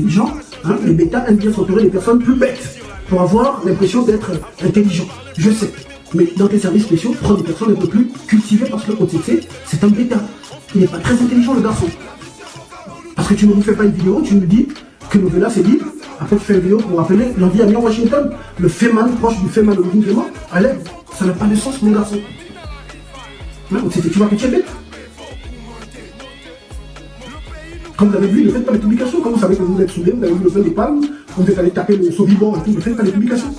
Les gens, les bêtas aiment bien s'entourer des personnes plus bêtes pour avoir l'impression d'être intelligent. Je sais. Mais dans tes services spéciaux, prends des personnes un peu plus cultivées parce que OTC, c'est un bêta. Il n'est pas très intelligent le garçon. Parce que tu ne nous fais pas une vidéo, tu nous dis que Novella c'est libre. Après tu fais une vidéo pour rappeler l'envie à New Washington, le Feynman proche du Feynman de Louis Clément. Allez, ça n'a pas de sens mon garçon. OTC, tu vois que tu es bête. Comme vous avez vu, ne faites pas les publications. Comme vous savez que vous êtes soudés, vous avez vu le vin des palmes, vous devez aller taper le Sauvibon et tout, ne faites pas les publications.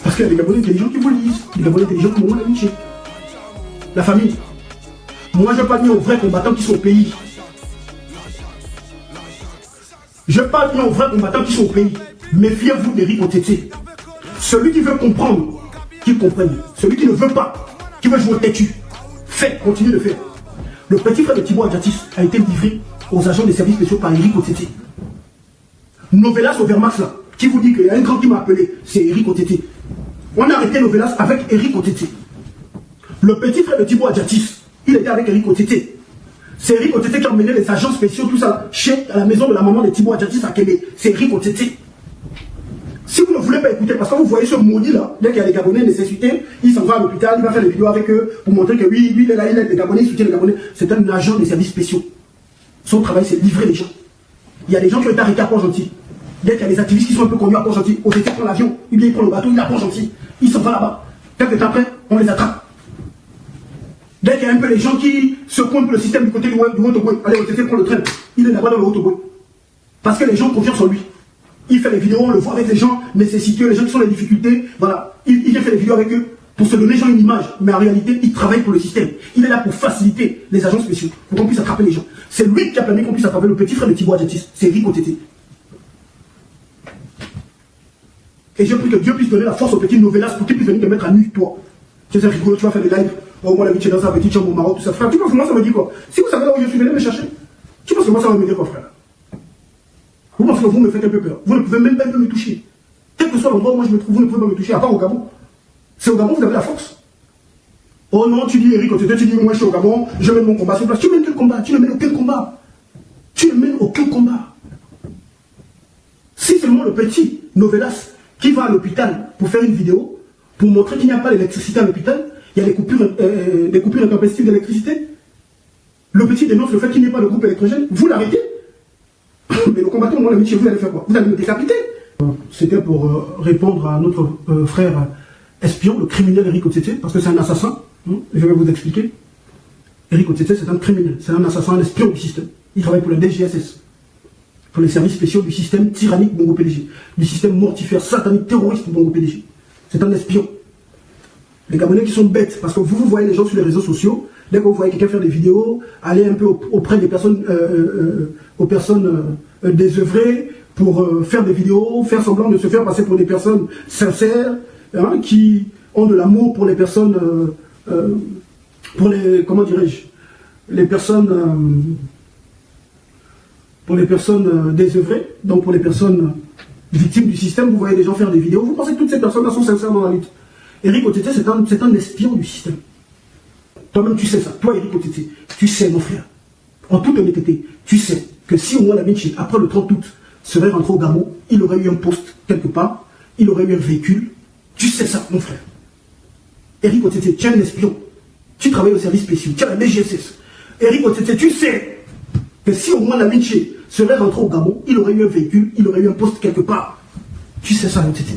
Parce qu'il y a des Gabonais intelligents qui vous lisent, des Gabonais intelligents qui m'ont l'amitié. La famille. Moi, je parle bien aux vrais combattants qui sont au pays. Je parle bien aux vrais combattants qui sont au pays. Méfiez-vous d'Eric Otete. Celui qui veut comprendre, qu'il comprenne. Celui qui ne veut pas, qui veut jouer au têtu, faites, continuez de faire. Le petit frère de Thibaut Adjatis a été livré aux agents des services spéciaux par Eric Otete. Novelas Overmax là, qui vous dit qu'il y a un grand qui m'a appelé, c'est Eric Otete. On a arrêté Novelas avec Eric Otete. Le petit frère de Thibaut Adjatis, il était avec Eric Otete. C'est Eric Otete qui a emmené les agents spéciaux, tout ça, à la maison de la maman de Thibaut Adjatis à Kébé. C'est Eric Otete. Si vous ne voulez pas écouter, parce que vous voyez ce maudit là, dès qu'il y a des Gabonais nécessités, il s'en va à l'hôpital, il va faire des vidéos avec eux pour montrer que oui, lui il est là, il aide les Gabonais, il soutient les Gabonais. C'est un agent des services spéciaux. Son travail c'est livrer les gens. Il y a des gens qui ont été arrêtés à Port-Gentil. Dès qu'il y a des activistes qui sont un peu connus à Port-Gentil, Otete prend l'avion, il prend le bateau, il est à Port-Gentil. Il s'en va là-bas. Quelques temps après, on les attrape. Dès qu'il y a un peu les gens qui secouent un peu le système du côté du Haut-Ogooué, allez, Otete prend le train. Il est là-bas dans le Haut-Ogooué. Parce que les gens confient en lui. Il fait les vidéos, on le voit avec les gens nécessiteux, les gens qui sont dans les difficultés. Voilà, il vient faire des vidéos avec eux pour se donner aux gens une image. Mais en réalité, il travaille pour le système. Il est là pour faciliter les agents spéciaux, pour qu'on puisse attraper les gens. C'est lui qui a permis qu'on puisse attraper le petit frère de Thibaut Adjatis. C'est Eric Otete. Et je prie que Dieu puisse donner la force au petit Novelas pour qu'il puisse venir te mettre à nu, toi. Tu sais, rigolo, tu vas faire des lives. Oh, moi, la vie, tu es dans sa petite chambre au Maroc, tout ça. Frère, tu penses que moi, ça me dit quoi? Si vous savez là où je suis, venez me chercher. Tu penses que moi, ça va me dire quoi, frère? Vous pensez que vous me faites un peu peur. Vous ne pouvez même pas me toucher. Quel que soit l'endroit où moi je me trouve, vous ne pouvez pas me toucher, à part au Gabon. C'est au Gabon que vous avez la force. Oh non, tu dis Eric Otete, tu dis moi je suis au Gabon, je mène mon combat sur place. Tu mènes quel combat? Tu ne mènes aucun combat. Tu ne mènes aucun combat. Si seulement le petit Novelas qui va à l'hôpital pour faire une vidéo, pour montrer qu'il n'y a pas d'électricité à l'hôpital, il y a des coupures intempestives d'électricité. Le petit dénonce le fait qu'il n'y ait pas de groupe électrogène. Vous l'arrêtez. Mais le combattant, moi, l'ami chez vous, allez faire quoi? Vous allez me décapiter. C'était pour répondre à notre frère espion, le criminel Eric Otete, parce que c'est un assassin. Je vais vous expliquer. Eric Otete, c'est un criminel, c'est un assassin, un espion du système. Il travaille pour le DGSS, pour les services spéciaux du système tyrannique Bongo PDG, du système mortifère, satanique, terroriste Bongo PDG. C'est un espion. Les Gabonais qui sont bêtes, parce que vous voyez les gens sur les réseaux sociaux, dès que vous voyez quelqu'un faire des vidéos, aller un peu auprès des personnes, aux personnes désœuvrées, pour faire des vidéos, faire semblant de se faire passer pour des personnes sincères, qui ont de l'amour pour les personnes, pour les, comment dirais-je, les personnes désœuvrées, donc pour les personnes victimes du système. Vous voyez des gens faire des vidéos, vous pensez que toutes ces personnes-là sont sincères dans la lutte. Eric Otete, c'est un espion du système. Toi-même, tu sais ça. Toi, Eric Otete, tu sais, mon frère, en toute honnêteté, tu sais que si au moins la Vinci, après le 30 août, serait rentré au Gabon, il aurait eu un poste quelque part, il aurait eu un véhicule. Tu sais ça, mon frère. Eric Otete, tu es un espion. Tu travailles au service spécial, tu as la DGSS. Eric Otete, tu sais que si au moins la Vinci serait rentré au Gabon, il aurait eu un véhicule, il aurait eu un poste quelque part. Tu sais ça, Otete.